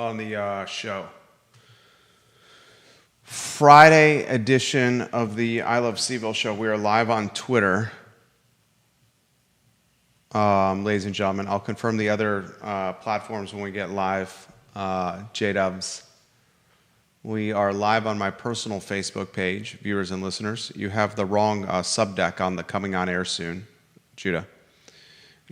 on the show. Friday edition of the I Love CVille show. We are live on Twitter, ladies and gentlemen. I'll confirm the other platforms when we get live. J-Dubs. We are live on my personal Facebook page, viewers and listeners. You have the wrong subdeck on the coming on air soon, Judah.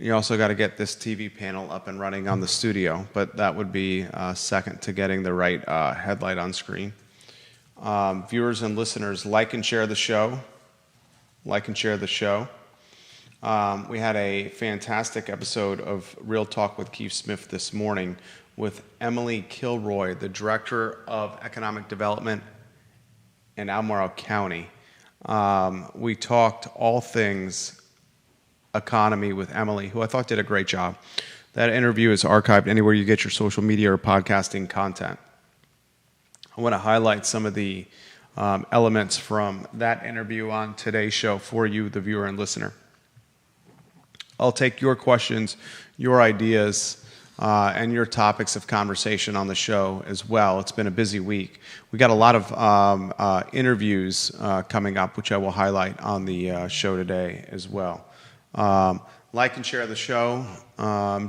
You also got to get this TV panel up and running on the studio, but that would be second to getting the right headlight on screen. Viewers and listeners, like and share the show. Like and share the show. We had a fantastic episode of Real Talk with Keith Smith this morning with Emily Kilroy, the Director of Economic Development in Albemarle County. We talked all things economy with Emily, who I thought did a great job. That interview is archived anywhere you get your social media or podcasting content. I want to highlight some of the elements from that interview on today's show for you, the viewer and listener. I'll take your questions, your ideas, and your topics of conversation on the show as well. It's been a busy week. We got a lot of interviews coming up, which I will highlight on the show today as well. Like and share the show.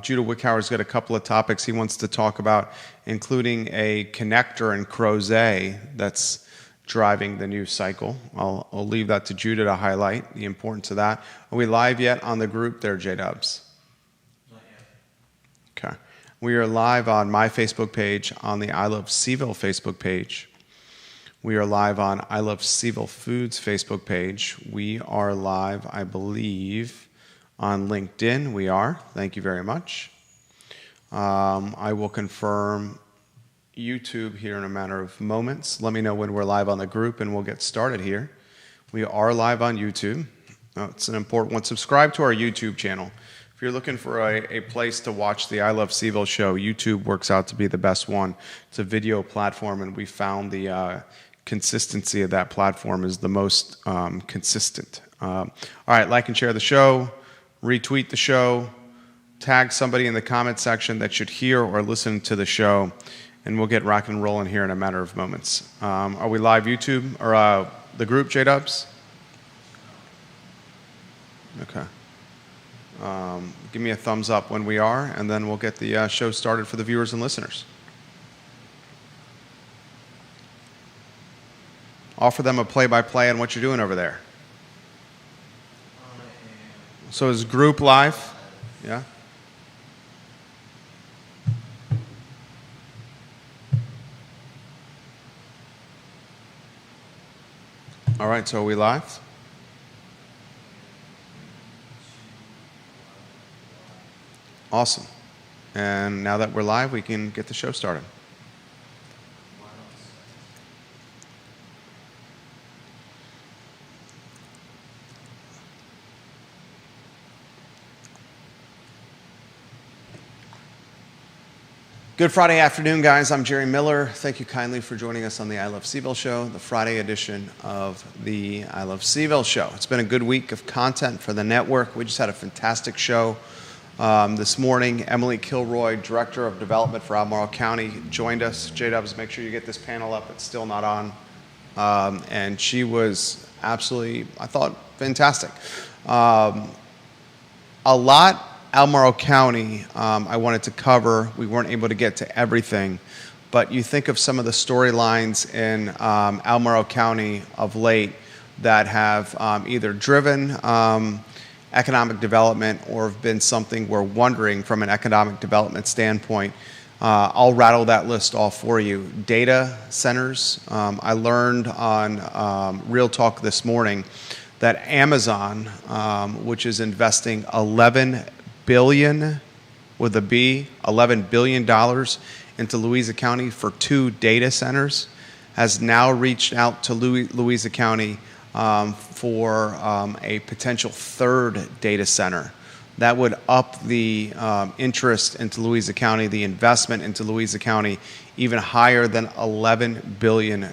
Judah Wickhauer's got a couple of topics he wants to talk about, including a connector in Crozet that's driving the news cycle. I'll leave that to Judah to highlight the importance of that. Are we live yet on the group there, J-Dubs? Not yet. Okay. We are live on my Facebook page, on the I Love CVille Facebook page. We are live on I Love CVille Foods Facebook page. We are live, I believe, on LinkedIn. We are. Thank you very much. I will confirm YouTube here in a matter of moments. Let me know when we're live on the group and we'll get started here. We are live on YouTube. It's an important one. Subscribe to our YouTube channel. If you're looking for a place to watch the I Love CVille show, YouTube works out to be the best one. It's a video platform, and we found the consistency of that platform is the most consistent. All right, like and share the show, retweet the show, tag somebody in the comment section that should hear or listen to the show, and we'll get rock and rolling here in a matter of moments. Are we live YouTube or the group, J-Dubs? Okay. Give me a thumbs up when we are, and then we'll get the show started for the viewers and listeners. Offer them a play-by-play on what you're doing over there. So is group live? Yeah? All right, so are we live? Awesome. And now that we're live, we can get the show started. Good Friday afternoon, guys. I'm Jerry Miller. Thank you kindly for joining us on the I Love CVille show, the Friday edition of the I Love CVille show. It's been a good week of content for the network. We just had a fantastic show this morning. Emily Kilroy, Director of Development for Albemarle County, joined us. J-Dubs, make sure you get this panel up. It's still not on. And she was absolutely, I thought, fantastic. A lot Albemarle County I wanted to cover. We weren't able to get to everything, but you think of some of the storylines in Albemarle County of late that have either driven economic development or have been something we're wondering from an economic development standpoint. I'll rattle that list off for you. Data centers. I learned on Real Talk this morning that Amazon, which is investing $11 billion with a B, $11 billion into Louisa County for 2 data centers, has now reached out to Louisa County for a potential 3rd data center. That would up the interest into Louisa County, the investment into Louisa County, even higher than $11 billion.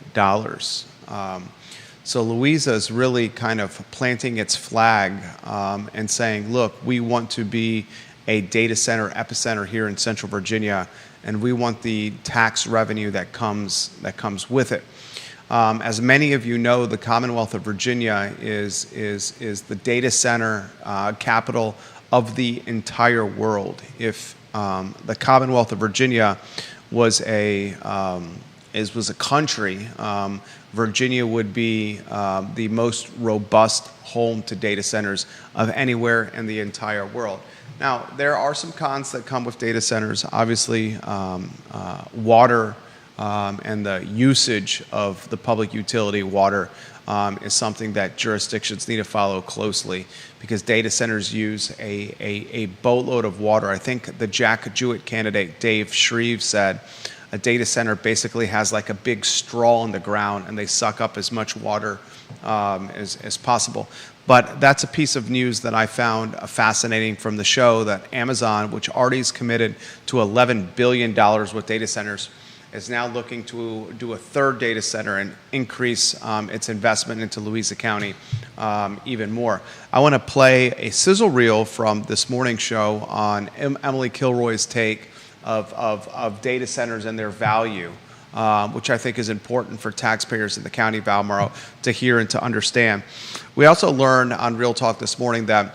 So Louisa is really kind of planting its flag and saying, look, we want to be a data center epicenter here in Central Virginia, and we want the tax revenue that comes with it. As many of you know, the Commonwealth of Virginia is the data center capital of the entire world. If the Commonwealth of Virginia was a country, Virginia would be the most robust home to data centers of anywhere in the entire world. Now, there are some cons that come with data centers. Obviously, water and the usage of the public utility water is something that jurisdictions need to follow closely, because data centers use a boatload of water. I think the Jack Jewett candidate, Dave Shreve, said a data center basically has like a big straw in the ground, and they suck up as much water as possible. But that's a piece of news that I found fascinating from the show, that Amazon, which already is committed to $11 billion with data centers, is now looking to do a third data center and increase its investment into Louisa County even more. I want to play a sizzle reel from this morning's show on Emily Kilroy's take of data centers and their value, which I think is important for taxpayers in the county of Albemarle to hear and to understand. We also learned on Real Talk this morning that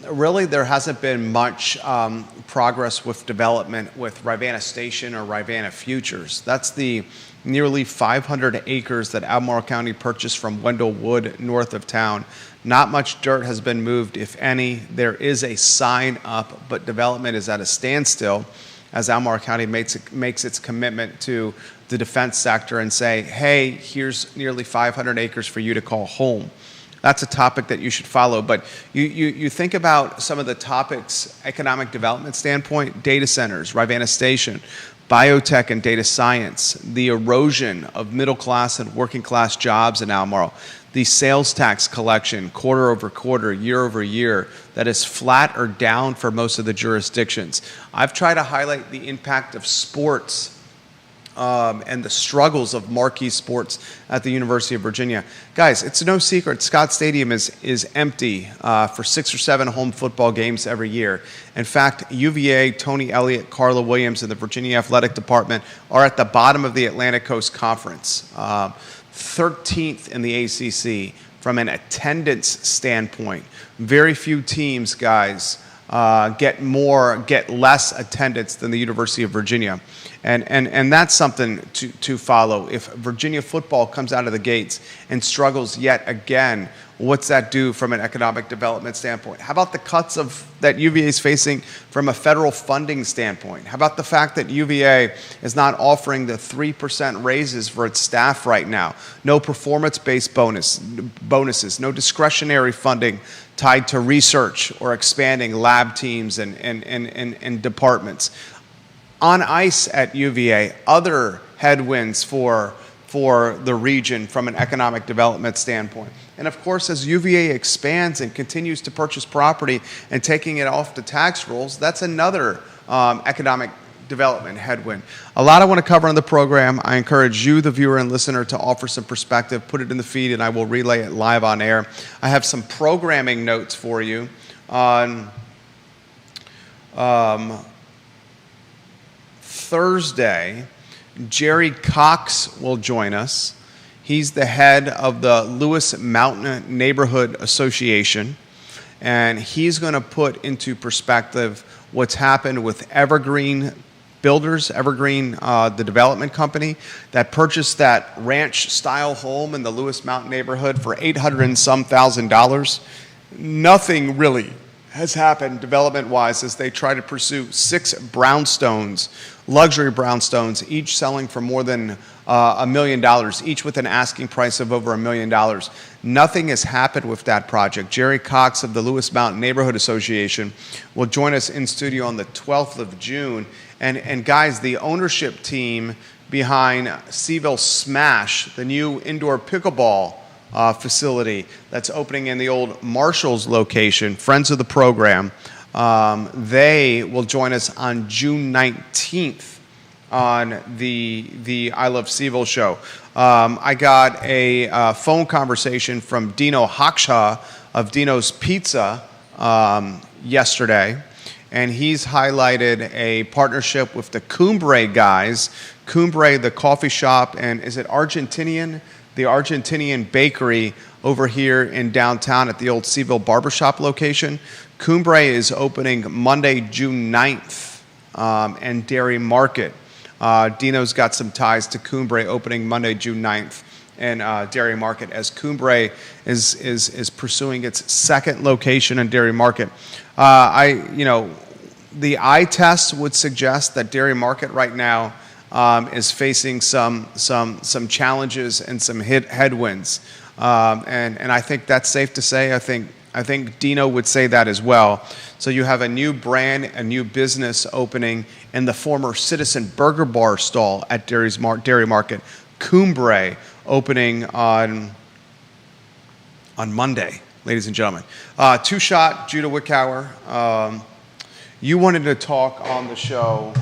really there hasn't been much progress with development with Rivanna Station or Rivanna Futures. That's the nearly 500 acres that Albemarle County purchased from Wendell Wood north of town. Not much dirt has been moved, if any. There is a sign up, but development is at a standstill as Albemarle County makes its commitment to the defense sector and say, hey, here's nearly 500 acres for you to call home. That's a topic that you should follow. But you think about some of the topics, economic development standpoint, data centers, Rivanna Station, biotech and data science, the erosion of middle class and working class jobs in Albemarle, the sales tax collection quarter over quarter, year over year, that is flat or down for most of the jurisdictions. I've tried to highlight the impact of sports and the struggles of marquee sports at the University of Virginia. Guys, it's no secret Scott Stadium is empty for 6 or 7 home football games every year. In fact, UVA, Tony Elliott, Carla Williams, and the Virginia Athletic Department are at the bottom of the Atlantic Coast Conference, 13th in the ACC from an attendance standpoint. Very few teams, guys, get less attendance than the University of Virginia. And that's something to follow. If Virginia football comes out of the gates and struggles yet again, what's that do from an economic development standpoint? How about the cuts that UVA is facing from a federal funding standpoint? How about the fact that UVA is not offering the 3% raises for its staff right now? No performance-based bonuses, no discretionary funding tied to research or expanding lab teams and departments. On ice at UVA, other headwinds for the region from an economic development standpoint. And of course, as UVA expands and continues to purchase property and taking it off the tax rolls, that's another economic development headwind. A lot I want to cover on the program. I encourage you, the viewer and listener, to offer some perspective, put it in the feed, and I will relay it live on air. I have some programming notes for you on Thursday. Jerry Cox will join us. He's the head of the Lewis Mountain Neighborhood Association, and he's going to put into perspective what's happened with Evergreen Builders, the development company that purchased that ranch-style home in the Lewis Mountain neighborhood for $800 and some thousand. Nothing really has happened development-wise as they try to pursue 6 brownstones, luxury brownstones, each selling for more than $1 million, each with an asking price of over $1 million. Nothing has happened with that project. Jerry Cox of the Lewis Mountain Neighborhood Association will join us in studio on the 12th of June. And guys, the ownership team behind CVille Smash, the new indoor pickleball facility that's opening in the old Marshall's location, friends of the program, they will join us on June 19th on the I Love CVille show. I got a phone conversation from Dino Haksha of Dino's Pizza yesterday, and he's highlighted a partnership with the Cumbre guys. Cumbre, the coffee shop, and is it Argentinian? The Argentinian bakery over here in downtown at the old CVille barbershop location. Cumbre is opening Monday, June 9th, and Dairy Market. Dino's got some ties to Cumbre opening Monday, June 9th, and Dairy Market, as Cumbre is pursuing its second location in Dairy Market. The eye test would suggest that Dairy Market right now is facing some challenges and some headwinds, and I think that's safe to say. I think Dino would say that as well. So you have a new brand, a new business opening in the former Citizen Burger Bar stall at Dairy Market. Cumbre opening on Monday, ladies and gentlemen. Two-shot, Judah Wickower. You wanted to talk on the show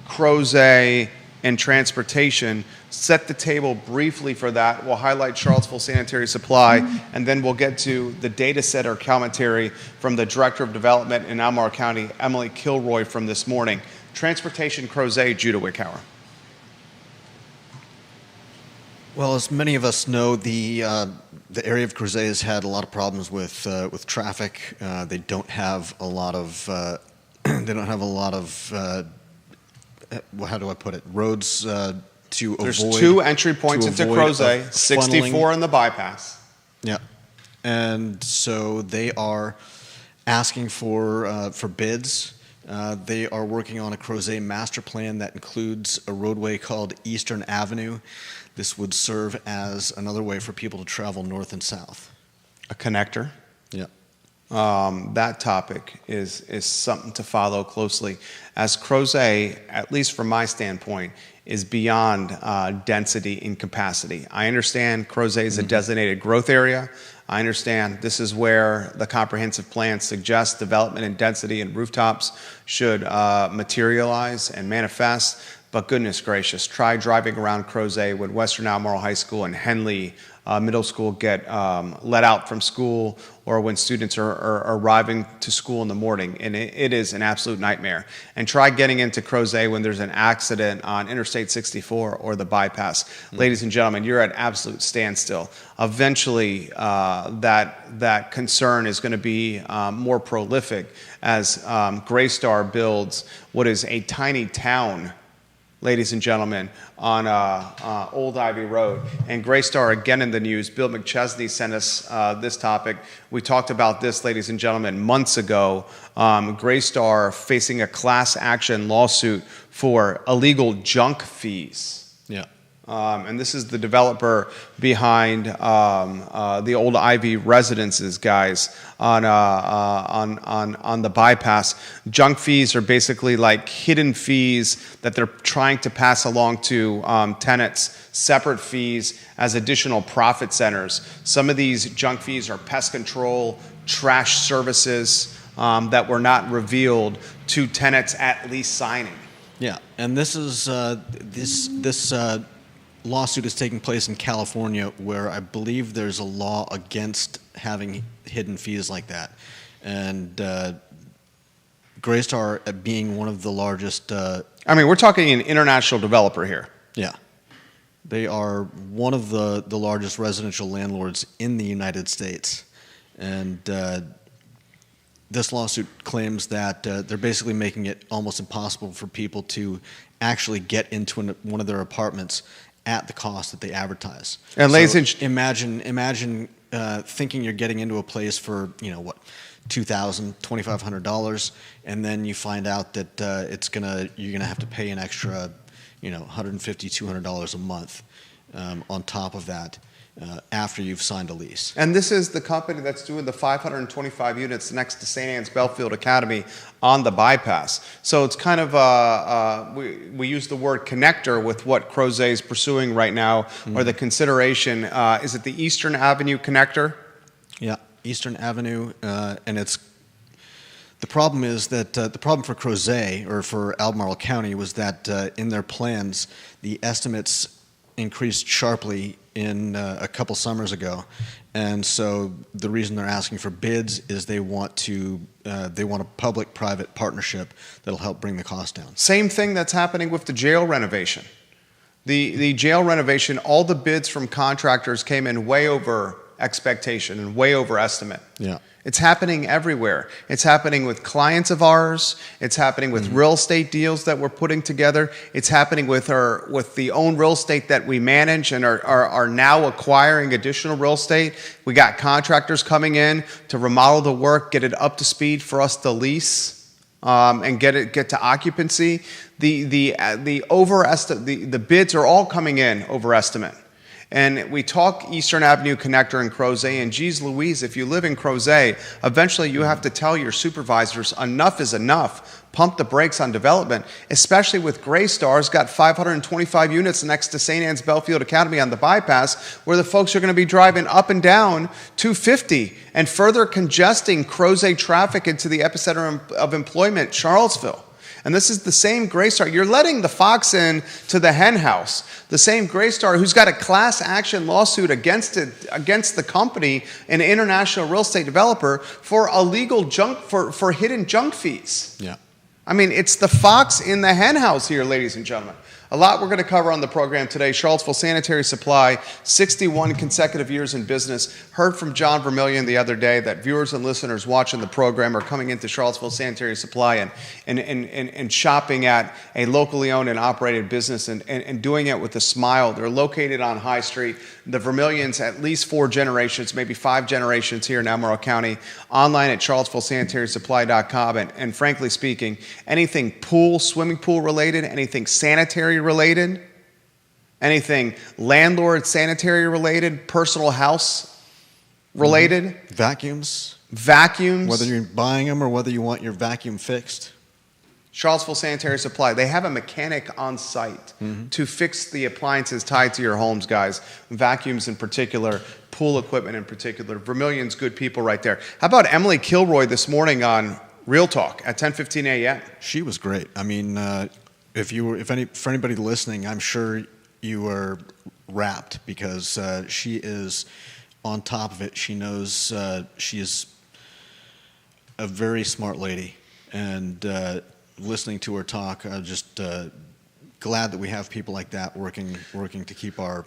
Crozet and transportation. Set the table briefly for that. We'll highlight Charlottesville Sanitary Supply, and then we'll get to the data set or commentary from the Director of Development in Albemarle County, Emily Kilroy, from this morning. Transportation, Crozet, Judah Wickower. Well, as many of us know, the area of Crozet has had a lot of problems with traffic. They don't have a lot of how do I put it? Roads to There's avoid. There's two entry points into Crozet, 64 funneling. in the bypass. Yeah, and so they are asking for bids. They are working on a Crozet master plan that includes a roadway called Eastern Avenue. This would serve as another way for people to travel north and south. A connector. Yeah. That topic is something to follow closely, as Crozet, at least from my standpoint, is beyond density and capacity. I understand Crozet is a designated growth area. I understand this is where the comprehensive plan suggests development and density and rooftops should materialize and manifest. But goodness gracious, try driving around Crozet when Western Albemarle High School and Henley Middle School get let out from school, or when students are arriving to school in the morning, and it is an absolute nightmare. And try getting into Crozet when there's an accident on Interstate 64 or the bypass. Ladies and gentlemen, you're at absolute standstill. Eventually, that concern is going to be more prolific as Graystar builds what is a tiny town, ladies and gentlemen, on Old Ivy Road. And Graystar, again in the news. Bill McChesney sent us this topic. We talked about this, ladies and gentlemen, months ago. Graystar facing a class action lawsuit for illegal junk fees. Yeah. And this is the developer behind the Old Ivy residences, guys, on the bypass. Junk fees are basically like hidden fees that they're trying to pass along to tenants, separate fees as additional profit centers. Some of these junk fees are pest control, trash services that were not revealed to tenants at lease signing. Yeah, and this is this lawsuit is taking place in California, where I believe there's a law against having hidden fees like that. And Graystar being one of the largest... we're talking an international developer here. Yeah. They are one of the largest residential landlords in the United States. And this lawsuit claims that they're basically making it almost impossible for people to actually get into one of their apartments at the cost that they advertise. And so imagine thinking you're getting into a place for $2,000, $2,500, and then you find out that you're gonna have to pay an extra $150, $200 a month on top of that after you've signed a lease. And this is the company that's doing the 525 units next to St. Anne's Belfield Academy on the bypass. So it's kind of, we use the word connector with what Crozet is pursuing right now, or the consideration. Is it the Eastern Avenue connector? Yeah, Eastern Avenue, and it's... The problem is that the problem for Crozet, or for Albemarle County, was that in their plans, the estimates increased sharply in a couple summers ago, and so the reason they're asking for bids is they want a public-private partnership that'll help bring the cost down. Same thing that's happening with the jail renovation. The jail renovation, all the bids from contractors came in way over expectation and way over estimate. Yeah. It's happening everywhere. It's happening with clients of ours. It's happening with real estate deals that we're putting together. It's happening with the own real estate that we manage and are now acquiring additional real estate. We got contractors coming in to remodel the work, get it up to speed for us to lease, and get to occupancy. The bids are all coming in over estimate. And we talk Eastern Avenue Connector in Crozet, and geez Louise, if you live in Crozet, eventually you have to tell your supervisors enough is enough. Pump the brakes on development, especially with Graystar's got 525 units next to St. Anne's Belfield Academy on the bypass, where the folks are going to be driving up and down 250 and further congesting Crozet traffic into the epicenter of employment, Charlottesville. And this is the same Graystar. You're letting the fox in to the hen house. The same Graystar who's got a class action lawsuit against the company, an international real estate developer, for illegal junk, for hidden junk fees. Yeah. I mean, it's the fox in the hen house here, ladies and gentlemen. A lot we're going to cover on the program today. Charlottesville Sanitary Supply, 61 consecutive years in business. Heard from John Vermillion the other day that viewers and listeners watching the program are coming into Charlottesville Sanitary Supply and shopping at a locally owned and operated business and doing it with a smile. They're located on High Street. The Vermillions, at least 4 generations, maybe 5 generations here in Albemarle County, online at charlottesvillesanitarysupply.com. And frankly speaking, anything pool, swimming pool related, anything sanitary related, anything landlord sanitary related, personal house related. Vacuums. Vacuums. Whether you're buying them or whether you want your vacuum fixed. Charlottesville Sanitary Supply, they have a mechanic on site to fix the appliances tied to your homes, guys. Vacuums in particular, pool equipment in particular. Vermillion's good people right there. How about Emily Kilroy this morning on Real Talk at 10:15 a.m.? She was great. I mean, for anybody listening, I'm sure you were rapt because she is on top of it. She knows she is a very smart lady, and listening to her talk, I'm just glad that we have people like that working to keep our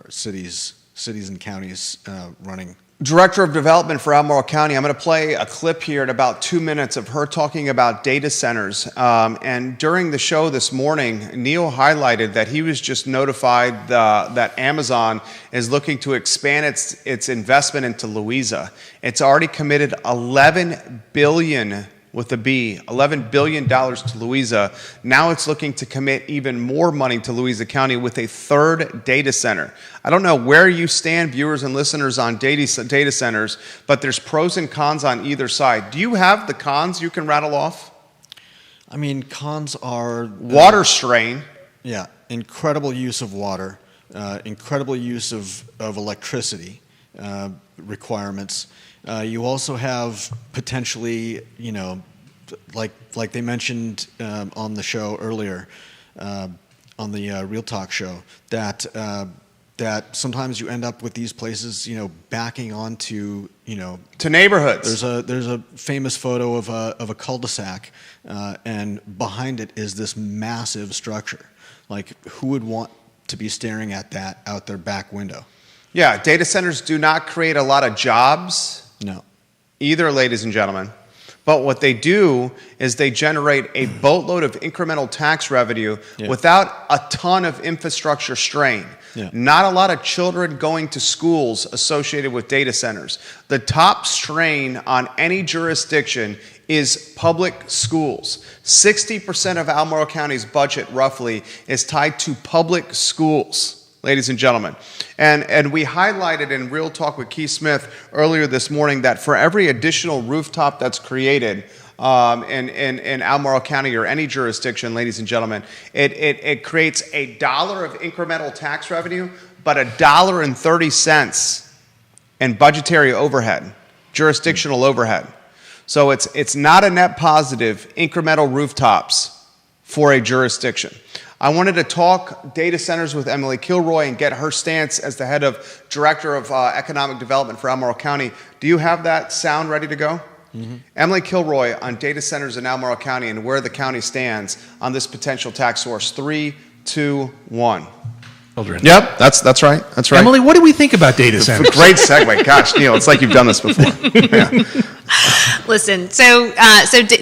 cities and counties running. Director of Development for Albemarle County, I'm going to play a clip here in about 2 minutes of her talking about data centers. And during the show this morning, Neil highlighted that he was just notified that Amazon is looking to expand its investment into Louisa. It's already committed $11 billion with a B, $11 billion to Louisa. Now it's looking to commit even more money to Louisa County with a 3rd data center. I don't know where you stand, viewers and listeners, on data centers, but there's pros and cons on either side. Do you have the cons you can rattle off? I mean, cons are... water strain. Yeah, incredible use of water, incredible use of electricity requirements. You also have potentially, like they mentioned on the show earlier, on the Real Talk show, that sometimes you end up with these places, backing onto, to neighborhoods. There's a famous photo of a cul-de-sac, and behind it is this massive structure. Like, who would want to be staring at that out their back window? Yeah, data centers do not create a lot of jobs. No. Either, ladies and gentlemen. But what they do is they generate a boatload of incremental tax revenue without a ton of infrastructure strain. Yeah. Not a lot of children going to schools associated with data centers. The top strain on any jurisdiction is public schools. 60% of Albemarle County's budget, roughly, is tied to public schools. Ladies and gentlemen. And we highlighted in Real Talk with Keith Smith earlier this morning that for every additional rooftop that's created in Albemarle County or any jurisdiction, ladies and gentlemen, it creates $1 of incremental tax revenue, but $1.30 in budgetary overhead, jurisdictional overhead. So it's not a net positive incremental rooftops for a jurisdiction. I wanted to talk data centers with Emily Kilroy and get her stance as the head of Director of Economic Development for Albemarle County. Do you have that sound ready to go? Mm-hmm. Emily Kilroy on data centers in Albemarle County and where the county stands on this potential tax source. 3, 2, 1. Children. Yep, that's right. That's right. Emily, what do we think about data centers? Great segue. Gosh, Neil, it's like you've done this before. Yeah. Listen, so I think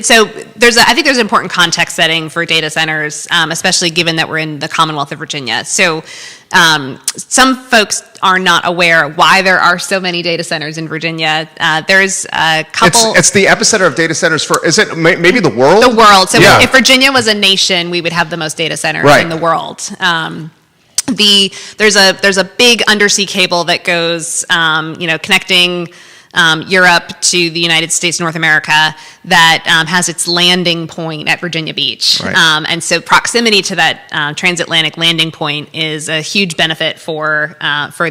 there's an important context setting for data centers, especially given that we're in the Commonwealth of Virginia. So some folks are not aware why there are so many data centers in Virginia. There's a couple. It's the epicenter of data centers for. Is it maybe the world? The world. So yeah. If Virginia was a nation, we would have the most data centers in the world. There's a big undersea cable that goes, connecting Europe to the United States, North America, that has its landing point at Virginia Beach. Right. And so proximity to that transatlantic landing point is a huge benefit for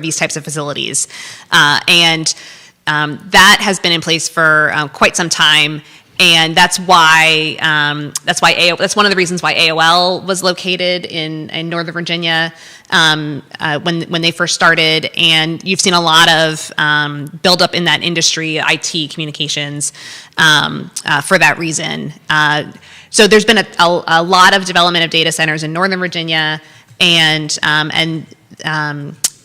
these types of facilities. And that has been in place for quite some time. And that's why that's one of the reasons why AOL was located in Northern Virginia when they first started. And you've seen a lot of buildup in that industry, IT, communications, for that reason. So there's been a lot of development of data centers in Northern Virginia, and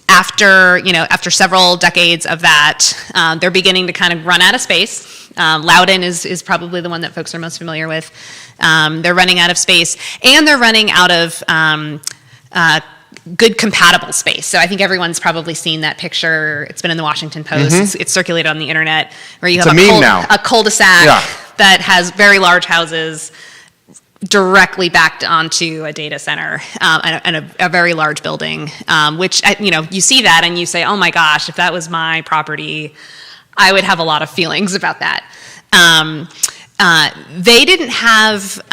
after several decades of that, they're beginning to kind of run out of space. Loudoun is probably the one that folks are most familiar with. They're running out of space, and they're running out of good compatible space. So I think everyone's probably seen that picture. It's been in the Washington Post. Mm-hmm. It's circulated on the internet, where you have a cul-de-sac that has very large houses directly backed onto a data center and a very large building, which, you see that and you say, oh my gosh, if that was my property, I would have a lot of feelings about that. They didn't have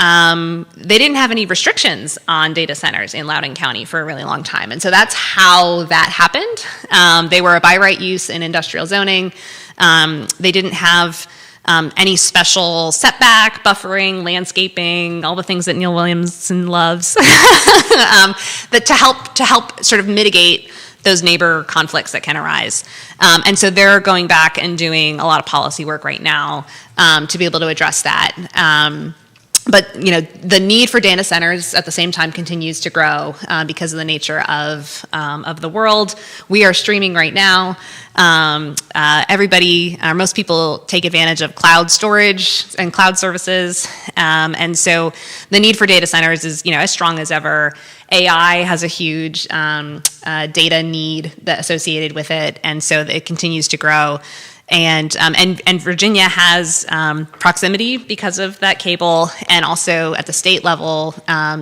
any restrictions on data centers in Loudoun County for a really long time, and so that's how that happened. They were a by right use in industrial zoning. They didn't have any special setback, buffering, landscaping, all the things that Neil Williamson loves, that to help sort of mitigate those neighbor conflicts that can arise. And so they're going back and doing a lot of policy work right now to be able to address that. But the need for data centers at the same time continues to grow because of the nature of the world. We are streaming right now. Most people take advantage of cloud storage and cloud services, and so the need for data centers is as strong as ever. AI has a huge data need associated with it, and so it continues to grow. And Virginia has proximity because of that cable, and also at the state level,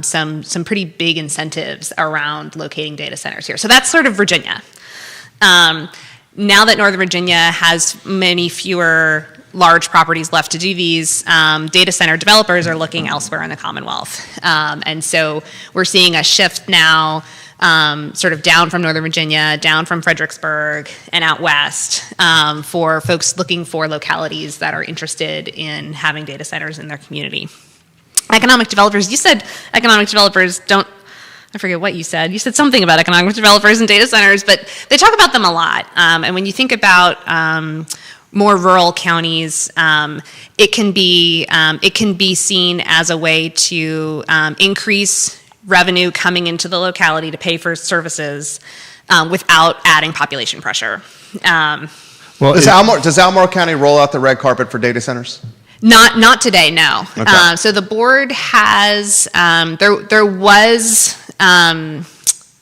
some pretty big incentives around locating data centers here. So that's sort of Virginia. Now that Northern Virginia has many fewer large properties left to do these, data center developers are looking elsewhere in the Commonwealth. And so we're seeing a shift now sort of down from Northern Virginia, down from Fredericksburg, and out west for folks looking for localities that are interested in having data centers in their community. Economic developers, you said economic developers don't, I forget what you said. You said something about economic developers and data centers, but they talk about them a lot. And when you think about more rural counties, it can be seen as a way to increase revenue coming into the locality to pay for services without adding population pressure. Well, does Albemarle County roll out the red carpet for data centers? Not today, no. Okay. So the board has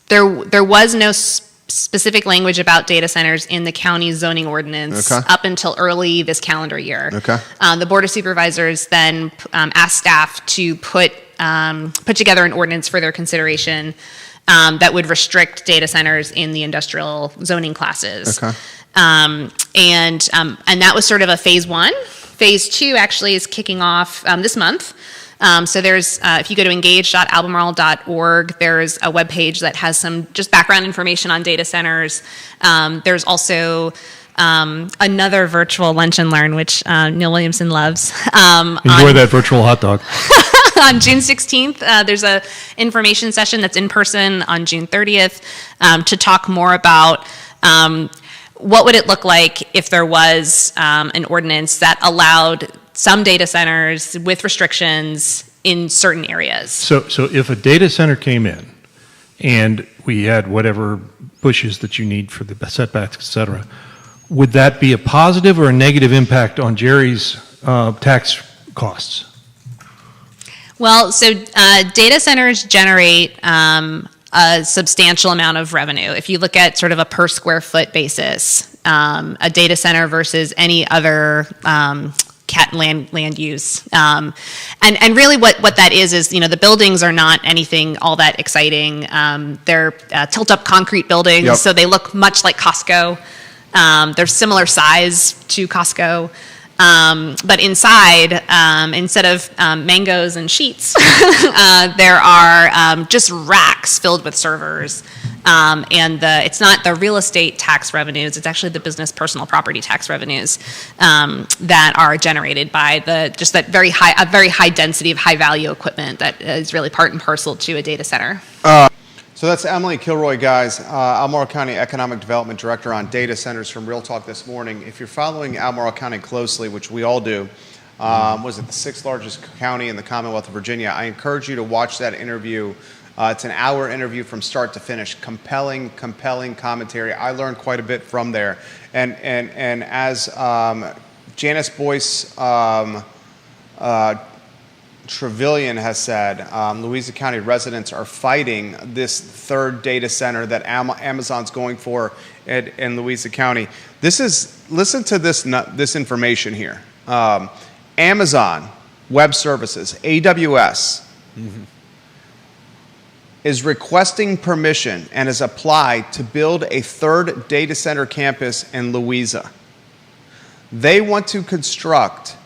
there was no specific language about data centers in the county's zoning ordinance up until early this calendar year. Okay. The Board of Supervisors then asked staff to put together an ordinance for their consideration that would restrict data centers in the industrial zoning classes. Okay. And that was sort of a phase one. Phase two actually is kicking off this month. So there's, if you go to engage.albemarle.org, there's a webpage that has some just background information on data centers. There's also another virtual lunch and learn, which Neil Williamson loves. Enjoy that virtual hot dog. On June 16th, there's a information session that's in person on June 30th to talk more about what would it look like if there was an ordinance that allowed some data centers with restrictions in certain areas. So if a data center came in and we had whatever bushes that you need for the setbacks, et cetera, would that be a positive or a negative impact on Jerry's tax costs? Well, so data centers generate a substantial amount of revenue. If you look at sort of a per square foot basis, a data center versus any other land use. And really what that is, the buildings are not anything all that exciting. They're tilt-up concrete buildings, Yep. so they look much like Costco. They're similar size to Costco. But inside, instead of mangoes and sheets, there are just racks filled with servers. And it's not the real estate tax revenues, it's actually the business personal property tax revenues that are generated by that very high density of high value equipment that is really part and parcel to a data center. So that's Emily Kilroy, guys, Albemarle County Economic Development Director on data centers from Real Talk this morning. If you're following Albemarle County closely, which we all do, was it the 6th largest county in the Commonwealth of Virginia? I encourage you to watch that interview. It's an hour interview from start to finish. Compelling commentary. I learned quite a bit from there. And as Janice Boyce Trevelyan has said, Louisa County residents are fighting this third data center that Amazon's going for in Louisa County. Listen to this information here. Amazon Web Services, AWS, is requesting permission and has applied to build a third data center campus in Louisa. They want to construct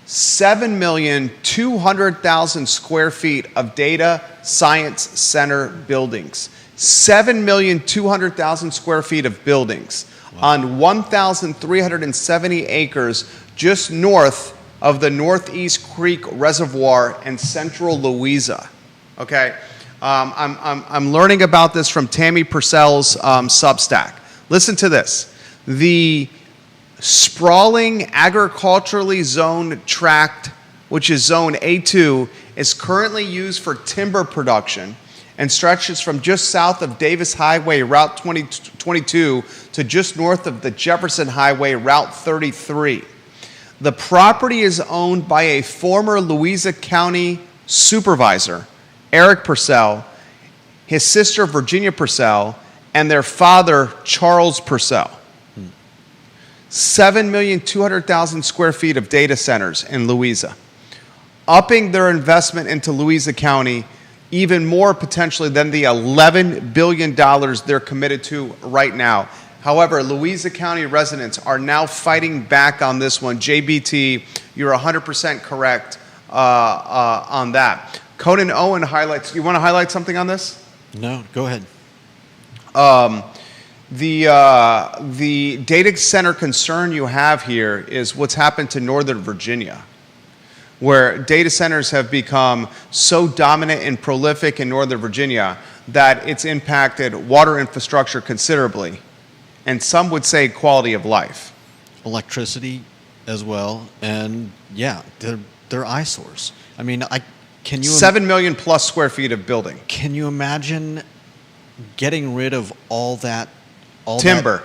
7,200,000 square feet of data science center buildings. 7,200,000 square feet of buildings on 1,370 acres just north of the Northeast Creek Reservoir in central Louisa. Okay, I'm learning about this from Tammy Purcell's Substack. Listen to this. The sprawling agriculturally zoned tract, which is zone A2, is currently used for timber production and stretches from just south of Davis Highway Route 22 to just north of the Jefferson Highway Route 33. The property is owned by a former Louisa County supervisor, Eric Purcell, his sister Virginia Purcell, and their father Charles Purcell. 7,200,000 square feet of data centers in Louisa, upping their investment into Louisa County even more potentially than the $11 billion they're committed to right now. However, Louisa County residents are now fighting back on this one. JBT, you're 100% correct on that. Conan Owen highlights, you want to highlight something on this? No, go ahead. The data center concern you have here is what's happened to Northern Virginia, where data centers have become so dominant and prolific in Northern Virginia that it's impacted water infrastructure considerably, and some would say quality of life. Electricity as well, and yeah, they're eyesores. I mean, can you 7 million plus square feet of building. Can you imagine getting rid of all that Timber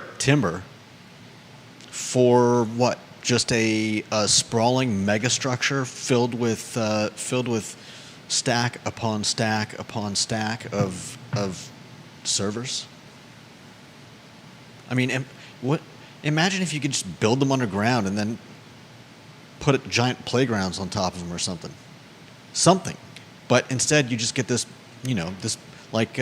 for what? Just a sprawling megastructure filled with stack upon stack upon stack of servers? I mean, imagine if you could just build them underground and then put giant playgrounds on top of them or something. But instead, you just get this, this like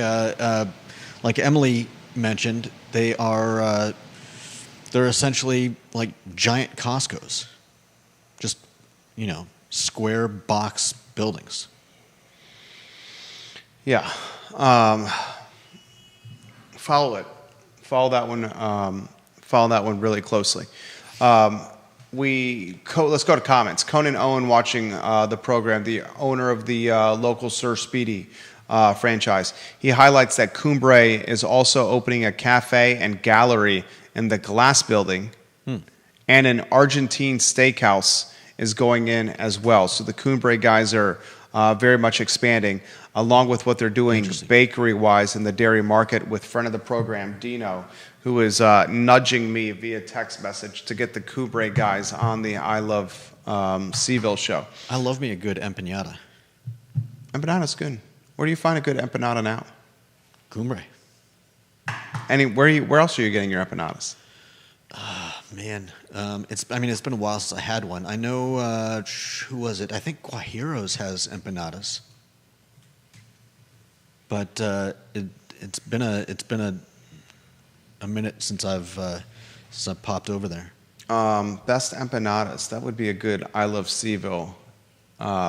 Emily mentioned, they're essentially like giant Costco's, just square box buildings. Yeah, follow it. Follow that one. Follow that one really closely. Let's go to comments. Conan Owen watching the program, the owner of the local Sir Speedy franchise. He highlights that Cumbre is also opening a cafe and gallery in the Glass Building, and an Argentine steakhouse is going in as well. So the Cumbre guys are very much expanding, along with what they're doing bakery-wise in the dairy market with friend of the program, Dino, who is nudging me via text message to get the Cumbre guys on the I Love CVille show. I love me a good empanada. Empanada's good. Where do you find a good empanada now? Cumbre. Where else are you getting your empanadas? Man, it's been a while since I had one. I know, who was it? I think Guajiro's has empanadas. But it's been a minute since I've popped over there. Best empanadas. That would be a good I Love CVille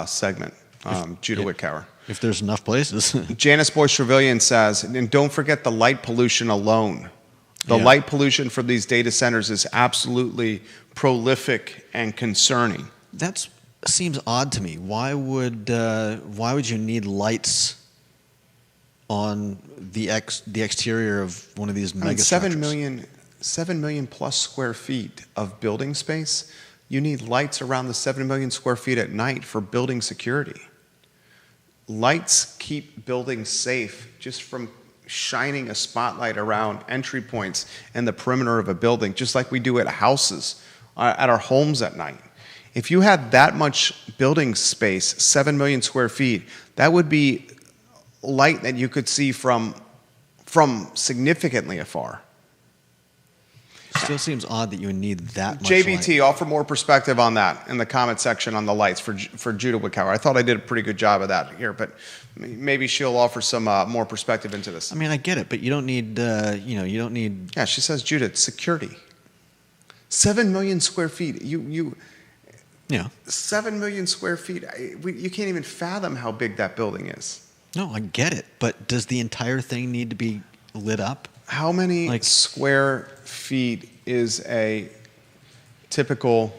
segment. Judah Wickower. If there's enough places. Janice Boyce Trevelyan says, and don't forget the light pollution alone. The light pollution from these data centers is absolutely prolific and concerning. That seems odd to me. Why would you need lights on the exterior of one of these mega structures? 7 million plus square feet of building space. You need lights around the 7 million square feet at night for building security. Lights keep buildings safe just from shining a spotlight around entry points and the perimeter of a building, just like we do at houses, at our homes at night. If you had that much building space, 7 million square feet, that would be light that you could see from significantly afar. Still seems odd that you would need that much JBT, light. offer more perspective on that in the comment section on the lights for Judah Wickower. I thought I did a pretty good job of that here, but maybe she'll offer some more perspective into this. I mean, I get it, but you don't need, you don't need... Yeah, she says, Judah, security. 7 million square feet. Yeah. 7 million square feet. You can't even fathom how big that building is. No, I get it, but does the entire thing need to be lit up? How many square feet is a typical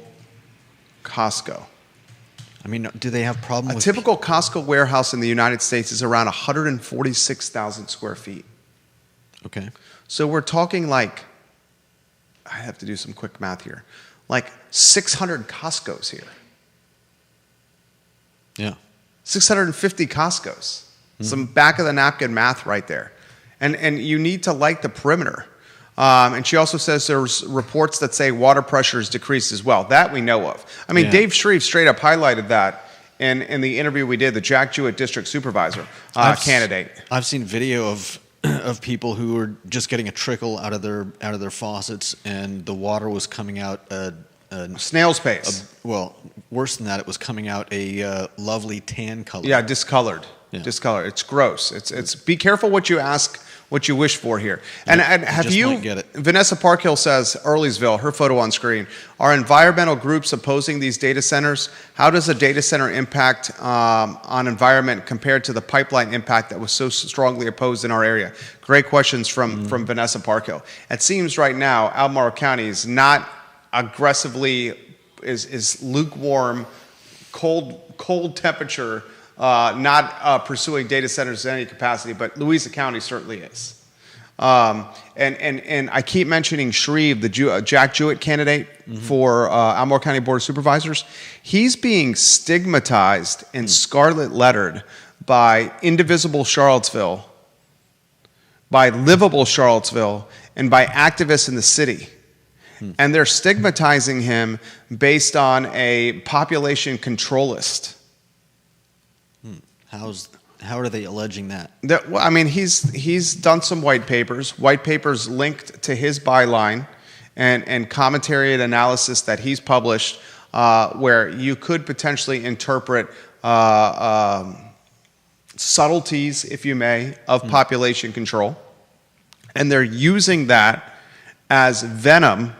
Costco? I mean, do they have problem with... A typical Costco warehouse in the United States is around 146,000 square feet. Okay. So we're talking I have to do some quick math here, 600 Costcos here. Yeah. 650 Costcos. Some back of the napkin math right there. And you need to light the perimeter. And she also says there's reports that say water pressure is decreased as well. That we know of. I mean, Dave Shreve straight up highlighted that in the interview we did, the Jack Jewett district supervisor candidate. I've seen video of people who were just getting a trickle out of their faucets, and the water was coming out snail's pace. Well, worse than that, it was coming out a lovely tan color. Yeah, discolored. Yeah. Discolored. It's gross. It's be careful what you ask, what you wish for here. And have you, might get it. Vanessa Parkhill says, Earlysville, her photo on screen, are environmental groups opposing these data centers? How does a data center impact on environment compared to the pipeline impact that was so strongly opposed in our area? Great questions from Vanessa Parkhill. It seems right now Albemarle County is not aggressively, is lukewarm, cold temperature, not pursuing data centers in any capacity, but Louisa County certainly is. And I keep mentioning Shreve, the Jack Jewett candidate for Albemarle County Board of Supervisors. He's being stigmatized and scarlet lettered by Indivisible Charlottesville, by Livable Charlottesville, and by activists in the city. And they're stigmatizing him based on a population control list. How are they alleging that? Well, I mean, he's done some white papers linked to his byline and commentary and analysis that he's published where you could potentially interpret subtleties, if you may, of population control. And they're using that as venom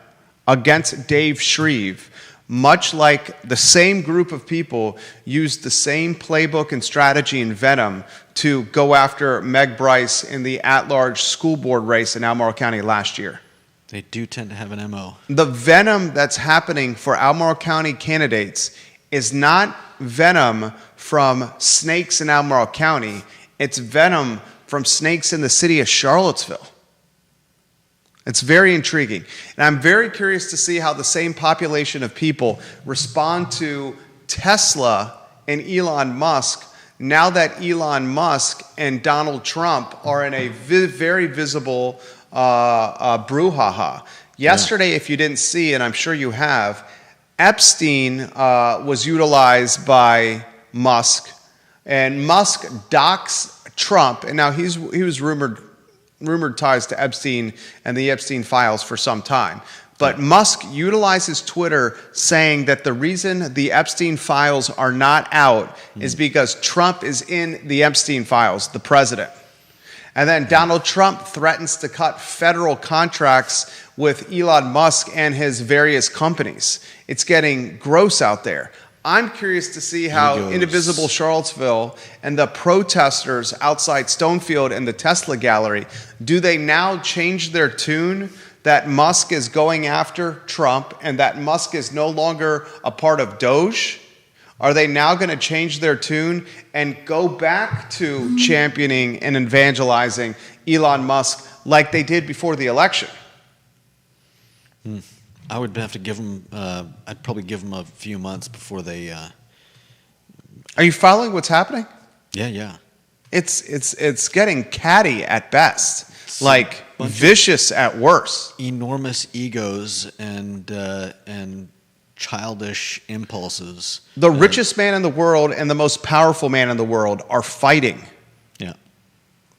against Dave Shreve, much like the same group of people used the same playbook and strategy and venom to go after Meg Bryce in the at-large school board race in Albemarle County last year. They do tend to have an MO. The venom that's happening for Albemarle County candidates is not venom from snakes in Albemarle County. It's venom from snakes in the city of Charlottesville. It's very intriguing. And I'm very curious to see how the same population of people respond to Tesla and Elon Musk now that Elon Musk and Donald Trump are in a very visible brouhaha. Yesterday, if you didn't see, and I'm sure you have, Epstein was utilized by Musk, and Musk docks Trump, and now he was rumored ties to Epstein and the Epstein files for some time. But Musk utilizes Twitter saying that the reason the Epstein files are not out is because Trump is in the Epstein files, the president. And then Donald Trump threatens to cut federal contracts with Elon Musk and his various companies. It's getting gross out there. I'm curious to see how Indivisible Charlottesville and the protesters outside Stonefield and the Tesla gallery, do they now change their tune that Musk is going after Trump and that Musk is no longer a part of Doge? Are they now going to change their tune and go back to championing and evangelizing Elon Musk like they did before the election? I would have to give them, I'd probably give them a few months before they... Are you following what's happening? Yeah. It's getting catty at best, like vicious at worst. Enormous egos and childish impulses. The richest man in the world and the most powerful man in the world are fighting. Yeah.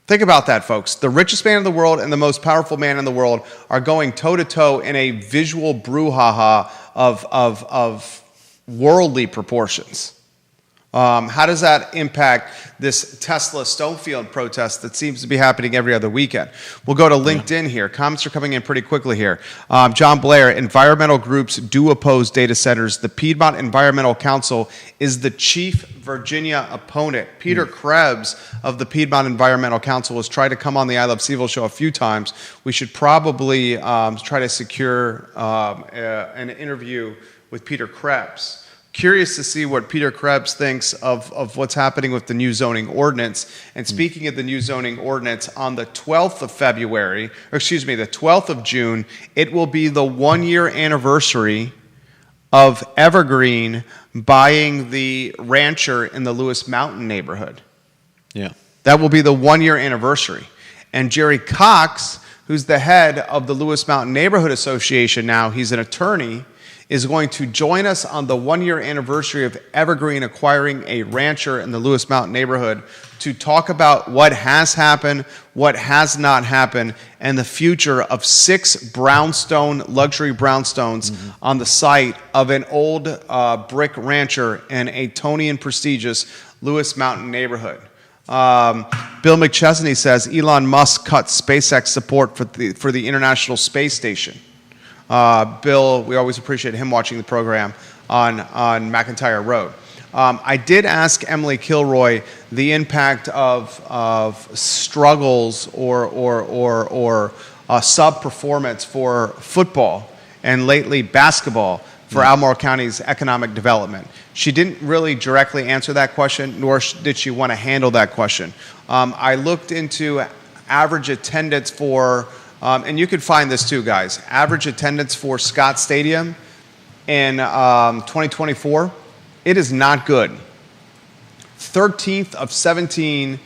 Think about that, folks. The richest man in the world and the most powerful man in the world are going toe-to-toe in a visual brouhaha of worldly proportions. How does that impact this Tesla Stonefield protest that seems to be happening every other weekend? We'll go to LinkedIn here. Comments are coming in pretty quickly here. John Blair, environmental groups do oppose data centers. The Piedmont Environmental Council is the chief Virginia opponent. Peter Krebs of the Piedmont Environmental Council has tried to come on the I Love CVille show a few times. We should probably try to secure an interview with Peter Krebs. Curious to see what Peter Krebs thinks of what's happening with the new zoning ordinance. And speaking of the new zoning ordinance, on the 12th of February, or excuse me, the 12th of June, it will be the 1-year anniversary of Evergreen buying the rancher in the Lewis Mountain neighborhood. Yeah. That will be the 1-year anniversary. And Jerry Cox, who's the head of the Lewis Mountain Neighborhood Association now, he's an attorney, is going to join us on the 1-year anniversary of Evergreen acquiring a rancher in the Lewis Mountain neighborhood to talk about what has happened, what has not happened, and the future of 6 brownstone, luxury brownstones on the site of an old brick rancher in a Tony and prestigious Lewis Mountain neighborhood. Bill McChesney says Elon Musk cut SpaceX support for the International Space Station. Bill, we always appreciate him watching the program on McIntyre Road. I did ask Emily Kilroy the impact of struggles or sub-performance for football and lately basketball for Albemarle County's economic development. She didn't really directly answer that question, nor did she want to handle that question. I looked into average attendance for and you can find this too, guys. Average attendance for Scott Stadium in 2024, it is not good. 13th of 17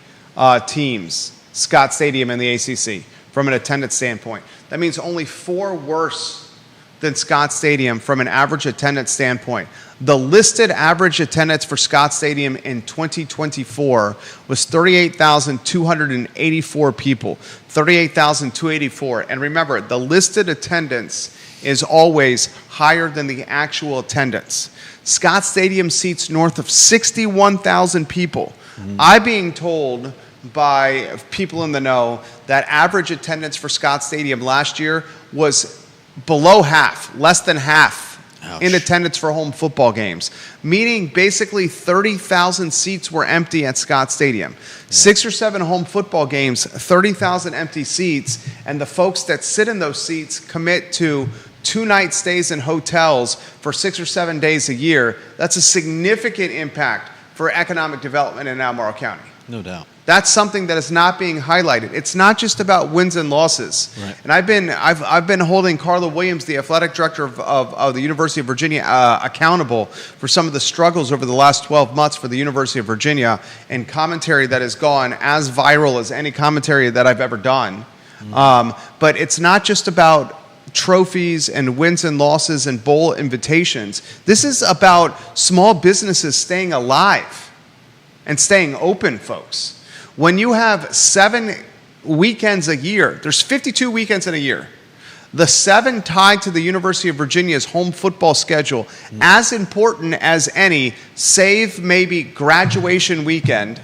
teams, Scott Stadium in the ACC, from an attendance standpoint. That means only 4 worse than Scott Stadium from an average attendance standpoint. The listed average attendance for Scott Stadium in 2024 was 38,284 people. 38,284. And remember, the listed attendance is always higher than the actual attendance. Scott Stadium seats north of 61,000 people. I'm being told by people in the know that average attendance for Scott Stadium last year was below half, less than half Ouch. in attendance for home football games, meaning basically 30,000 seats were empty at Scott Stadium. 6 or 7 home football games, 30,000 empty seats, and the folks that sit in those seats commit to 2-night stays in hotels for 6 or 7 days a year. That's a significant impact for economic development in Albemarle County. No doubt. That's something that is not being highlighted. It's not just about wins and losses. Right. And I've been holding Carla Williams, the athletic director of the University of Virginia, accountable for some of the struggles over the last 12 months for the University of Virginia, and commentary that has gone as viral as any commentary that I've ever done. But it's not just about trophies and wins and losses and bowl invitations. This is about small businesses staying alive and staying open, folks. When you have 7 weekends a year, there's 52 weekends in a year. The 7 tied to the University of Virginia's home football schedule, as important as any, save maybe graduation weekend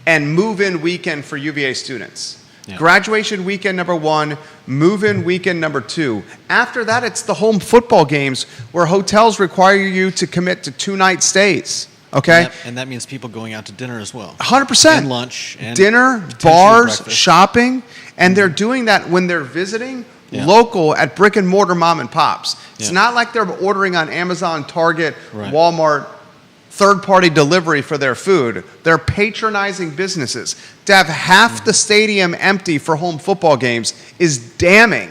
and move-in weekend for UVA students. Yeah. Graduation weekend number 1, move-in weekend number 2. After that, it's the home football games where hotels require you to commit to 2-night stays. Okay? And that means people going out to dinner as well. 100%. And lunch. And dinner, potentially bars, breakfast. shopping, and they're doing that when they're visiting Yeah. local at brick and mortar mom and pops. It's Yeah. not like they're ordering on Amazon, Target, Right. Walmart, third-party delivery for their food. They're patronizing businesses. To have half the stadium empty for home football games is damning.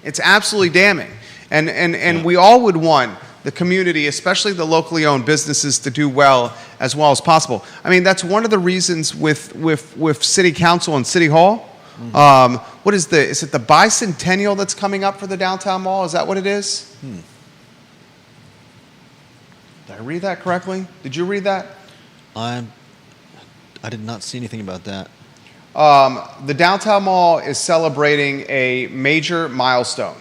It's absolutely damning. And we all would want the community, especially the locally owned businesses, to do well as possible. I mean, that's one of the reasons with City Council and City Hall. What is it the bicentennial that's coming up for the downtown mall? Is that what it is? Did I read that correctly? Did you read that? I did not see anything about that. The downtown mall is celebrating a major milestone.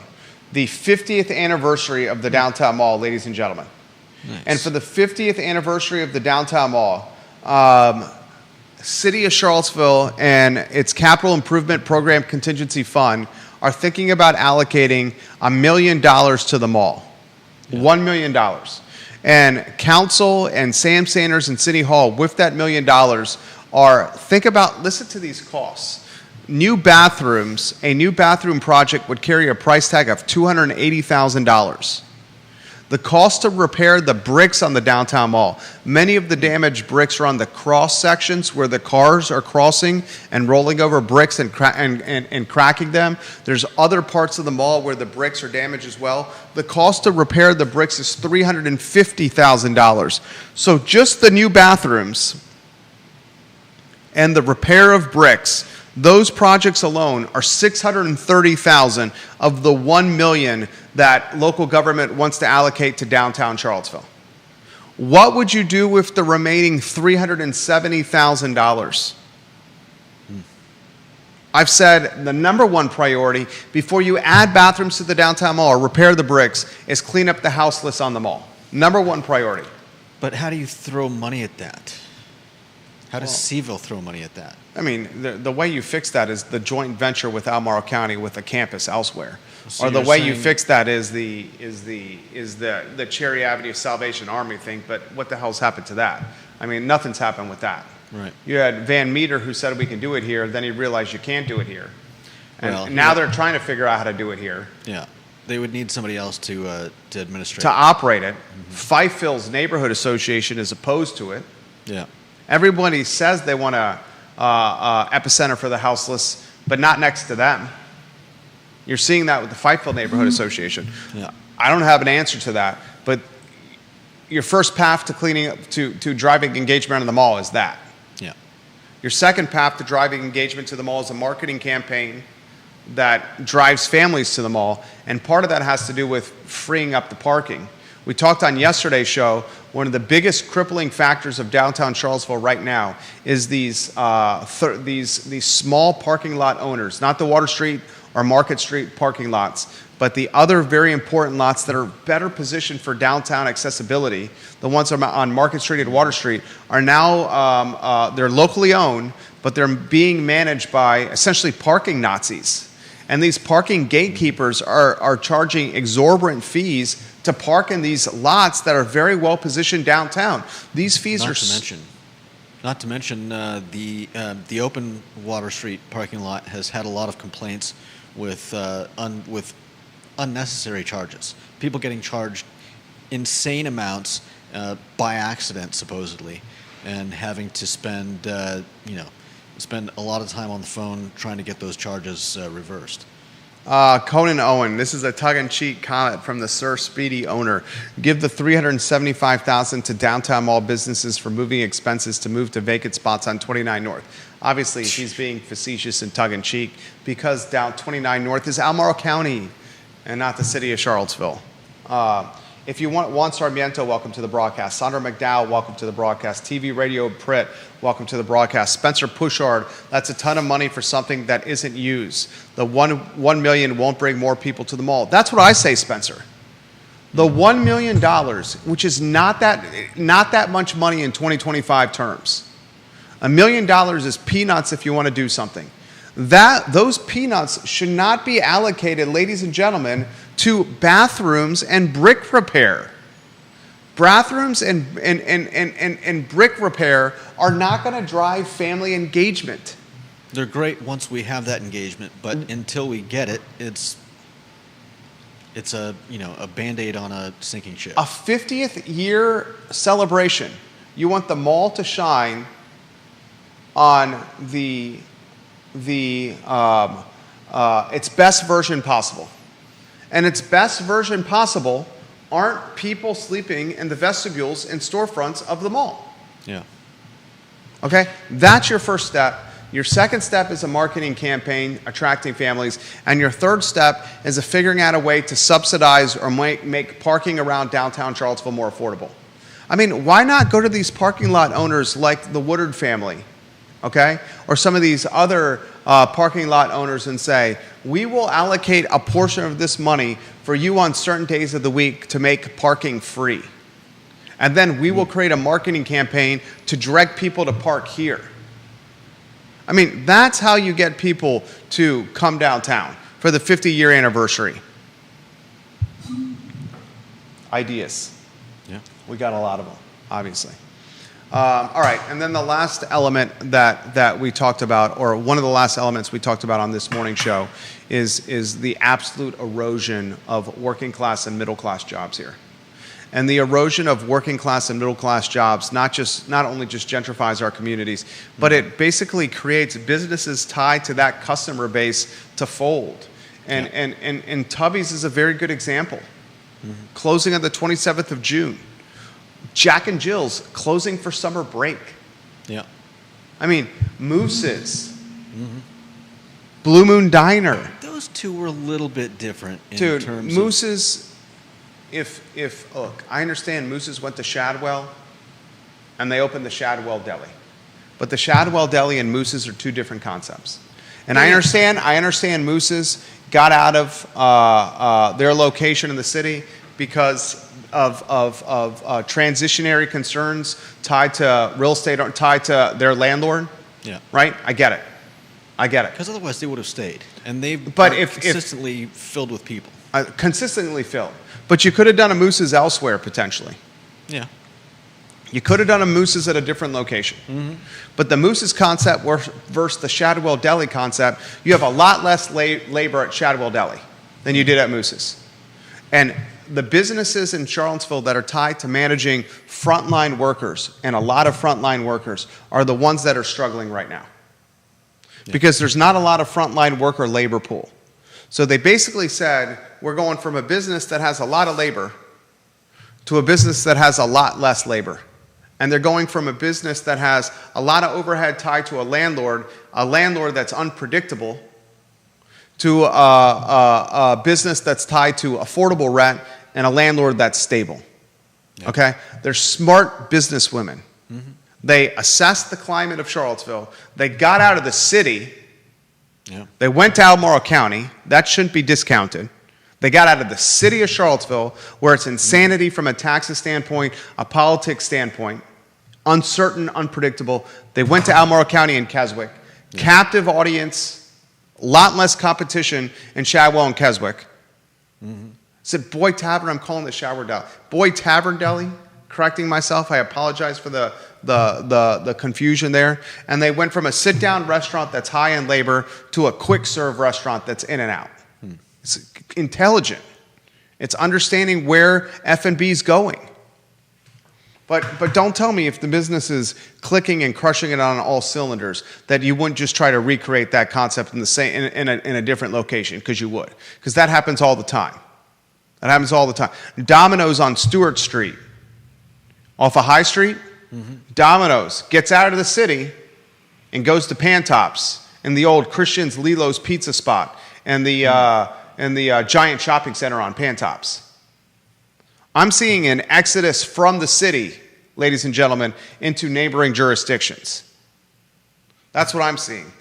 The 50th anniversary of the downtown mall, ladies and gentlemen. Nice. And for the 50th anniversary of the downtown mall, City of Charlottesville and its Capital Improvement Program Contingency Fund are thinking about allocating $1 million to the mall. Yeah. $1 million. And council and Sam Sanders and City Hall, with that $1 million, listen to these costs. New bathrooms, a new bathroom project would carry a price tag of $280,000. The cost to repair the bricks on the downtown mall. Many of the damaged bricks are on the cross sections where the cars are crossing and rolling over bricks and cracking them. There's other parts of the mall where the bricks are damaged as well. The cost to repair the bricks is $350,000. So just the new bathrooms and the repair of bricks, those projects alone are $630,000 of the $1 million that local government wants to allocate to downtown Charlottesville. What would you do with the remaining $370,000? I've said the number one priority before you add bathrooms to the downtown mall or repair the bricks is clean up the houseless on the mall. Number one priority. But how do you throw money at that? How does CVille throw money at that? I mean, the way you fix that is the joint venture with Albemarle County with a campus elsewhere. So Or the you're way you saying- fix that is the Cherry Avenue Salvation Army thing, but what the hell's happened to that? I mean, nothing's happened with that. Right. You had Van Meter who said we can do it here, then he realized you can't do it here. And Well, now yeah. they're trying to figure out how to do it here. Yeah. They would need somebody else to administrate. To operate it. Fifeville's Neighborhood Association is opposed to it. Yeah. Everybody says they want a epicenter for the houseless, but not next to them. You're seeing that with the Fifeville Neighborhood Association. Yeah. I don't have an answer to that, but your first path to cleaning up to driving engagement in the mall is that. Yeah. Your second path to driving engagement to the mall is a marketing campaign that drives families to the mall, and part of that has to do with freeing up the parking. We talked on yesterday's show, one of the biggest crippling factors of downtown Charlottesville right now is these small parking lot owners, not the Water Street or Market Street parking lots, but the other very important lots that are better positioned for downtown accessibility, the ones on Market Street and Water Street, are now, they're locally owned, but they're being managed by essentially parking Nazis. And these parking gatekeepers are charging exorbitant fees to park in these lots that are very well positioned downtown. These fees are Not to mention, the open Water Street parking lot has had a lot of complaints with unnecessary charges. People getting charged insane amounts by accident, supposedly, and having to spend a lot of time on the phone trying to get those charges reversed. Conan Owen, this is a tongue-in-cheek comment from the Sir Speedy owner. Give the $375,000 to downtown mall businesses for moving expenses to move to vacant spots on 29 North. Obviously, he's being facetious and tongue-in-cheek because down 29 North is Albemarle County and not the city of Charlottesville. If you want Juan Sarmiento, welcome to the broadcast. Sandra McDowell, welcome to the broadcast. TV Radio Pritt, welcome to the broadcast. Spencer Pushard, that's a ton of money for something that isn't used. The $1 million won't bring more people to the mall. That's what I say, Spencer. The $1 million, which is not that much money in 2025 terms. $1 million is peanuts if you want to do something. Those peanuts should not be allocated, ladies and gentlemen, to bathrooms and brick repair. Bathrooms and brick repair are not going to drive family engagement. They're great once we have that engagement, but until we get it, it's a Band-Aid on a sinking ship. A 50th year celebration. You want the mall to shine on its best version possible. And its best version possible aren't people sleeping in the vestibules and storefronts of the mall. Yeah. Okay? That's your first step. Your second step is a marketing campaign, attracting families. And your third step is figuring out a way to subsidize or make parking around downtown Charlottesville more affordable. I mean, why not go to these parking lot owners like the Woodard family, okay? Or some of these other parking lot owners and say, we will allocate a portion of this money for you on certain days of the week to make parking free. And then we will create a marketing campaign to direct people to park here. I mean, that's how you get people to come downtown for the 50-year anniversary. Ideas. Yeah. We got a lot of them, obviously. All right, and then the last element that we talked about, or one of the last elements we talked about on this morning show, is the absolute erosion of working class and middle class jobs here. And the erosion of working class and middle class jobs not only just gentrifies our communities, but it basically creates businesses tied to that customer base to fold. And Tubby's is a very good example. Mm-hmm. Closing on the 27th of June. Jack and Jill's closing for summer break. Yeah. I mean, Moose's. Mm-hmm. Blue Moon Diner. Those two were a little bit different in Dude, terms Moose's, look, I understand Moose's went to Shadwell and they opened the Shadwell Deli. But the Shadwell Deli and Moose's are two different concepts. And I understand Moose's got out of their location in the city because of transitionary concerns tied to real estate, tied to their landlord. Yeah. Right? I get it. Because otherwise they would have stayed. And they've consistently filled with people. Consistently filled. But you could have done a Moose's elsewhere, potentially. Yeah. You could have done a Moose's at a different location. Mm-hmm. But the Moose's concept versus the Shadwell Deli concept, you have a lot less labor at Shadwell Deli than you did at Moose's. And the businesses in Charlottesville that are tied to managing frontline workers, and a lot of frontline workers, are the ones that are struggling right now. Yeah. Because there's not a lot of frontline worker labor pool. So they basically said, we're going from a business that has a lot of labor to a business that has a lot less labor. And they're going from a business that has a lot of overhead tied to a landlord that's unpredictable, to a business that's tied to affordable rent, and a landlord that's stable. Yep. Okay? They're smart businesswomen. Mm-hmm. They assessed the climate of Charlottesville. They got out of the city. Yep. They went to Albemarle County. That shouldn't be discounted. They got out of the city of Charlottesville, where it's insanity from a taxes standpoint, a politics standpoint, uncertain, unpredictable. They went to Albemarle County and Keswick. Yep. Captive audience, a lot less competition in Shadwell and Keswick. Mm-hmm. Said Boy Tavern, I'm calling the Shower Deli. Boy Tavern Deli, correcting myself. I apologize for the confusion there. And they went from a sit-down restaurant that's high in labor to a quick-serve restaurant that's in and out. It's intelligent. It's understanding where F&B is going. But don't tell me if the business is clicking and crushing it on all cylinders that you wouldn't just try to recreate that concept in the same in a different location, because you would. Because that happens all the time. That happens all the time. Domino's on Stewart Street, off of High Street. Domino's gets out of the city and goes to Pantops and the old Christian's Lilo's pizza spot and the giant shopping center on Pantops. I'm seeing an exodus from the city, ladies and gentlemen, into neighboring jurisdictions. That's what I'm seeing.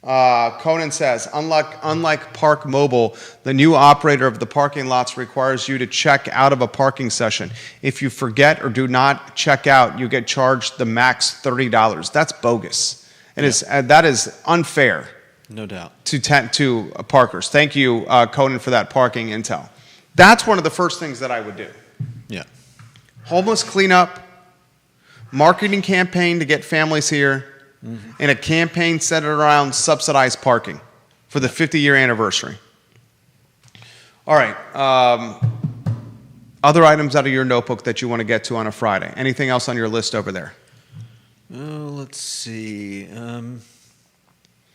Conan says, unlike Park Mobile, the new operator of the parking lots requires you to check out of a parking session. If you forget or do not check out, you get charged the max $30. That's bogus. That is unfair. No doubt. To parkers. Thank you, Conan, for that parking intel. That's one of the first things that I would do. Yeah. Homeless cleanup, marketing campaign to get families here, and a campaign centered around subsidized parking for the 50-year anniversary. All right. Other items out of your notebook that you want to get to on a Friday. Anything else on your list over there? Let's see.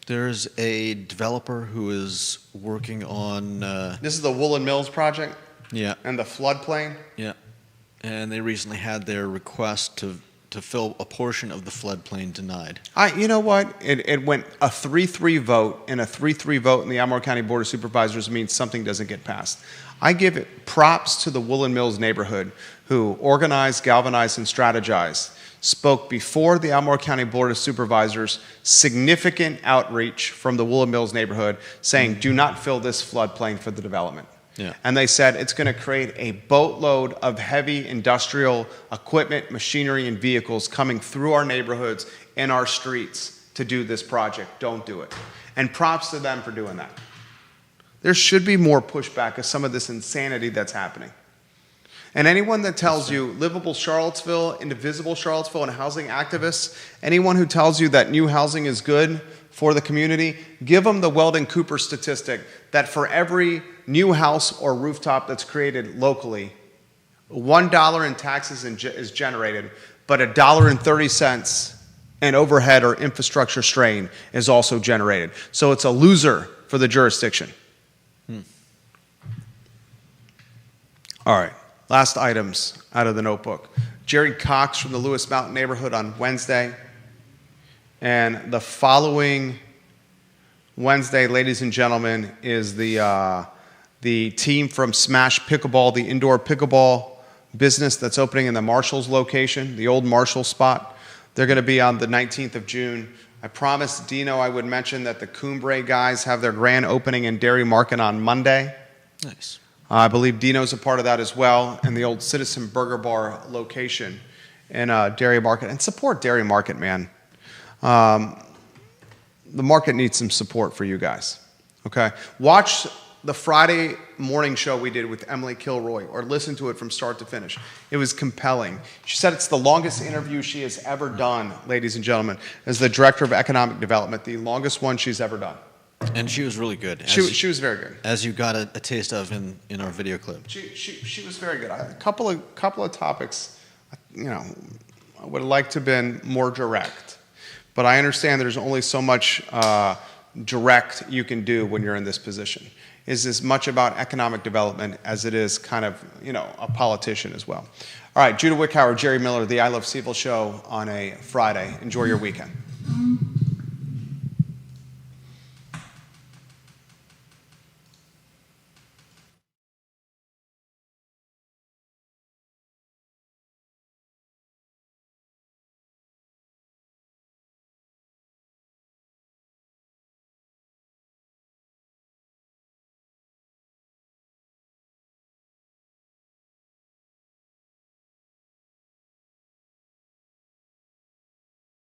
There's a developer who is working on... This is the Woolen Mills project? Yeah. And the floodplain? Yeah. And they recently had their request to fill a portion of the floodplain denied. You know what? It went a 3-3 vote, and a 3-3 vote in the Albemarle County Board of Supervisors means something doesn't get passed. I give it props to the Woolen Mills neighborhood who organized, galvanized, and strategized. Spoke before the Albemarle County Board of Supervisors, significant outreach from the Woolen Mills neighborhood saying, do not fill this floodplain for the development. Yeah. And they said it's going to create a boatload of heavy industrial equipment, machinery, and vehicles coming through our neighborhoods and our streets to do this project. Don't do it. And props to them for doing that. There should be more pushback of some of this insanity that's happening. And anyone that tells you livable Charlottesville, indivisible Charlottesville, and housing activists, anyone who tells you that new housing is good for the community, give them the Weldon Cooper statistic that for every new house or rooftop that's created locally, $1 in taxes is generated, but $1.30 in overhead or infrastructure strain is also generated. So it's a loser for the jurisdiction. All right. Last items out of the notebook. Jerry Cox from the Lewis Mountain neighborhood on Wednesday. And the following Wednesday, ladies and gentlemen, is the team from Smash Pickleball, the indoor pickleball business that's opening in the Marshall's location, the old Marshall spot. They're going to be on the 19th of June. I promised Dino I would mention that the Cumbre guys have their grand opening in Dairy Market on Monday. Nice. I believe Dino's a part of that as well, and the old Citizen Burger Bar location in Dairy Market. And support Dairy Market, man. The market needs some support for you guys, okay? Watch the Friday morning show we did with Emily Kilroy, or listen to it from start to finish. It was compelling. She said it's the longest interview she has ever done, ladies and gentlemen, as the Director of Economic Development, the longest one she's ever done. And she was really good. She was very good. As you got a taste of in our video clip. She was very good. A couple of topics, I would have liked to have been more direct. But I understand there's only so much direct you can do when you're in this position. It's as much about economic development as it is kind of, a politician as well. All right, Judah Wickhauer, Jerry Miller, the I Love CVille show on a Friday. Enjoy your weekend.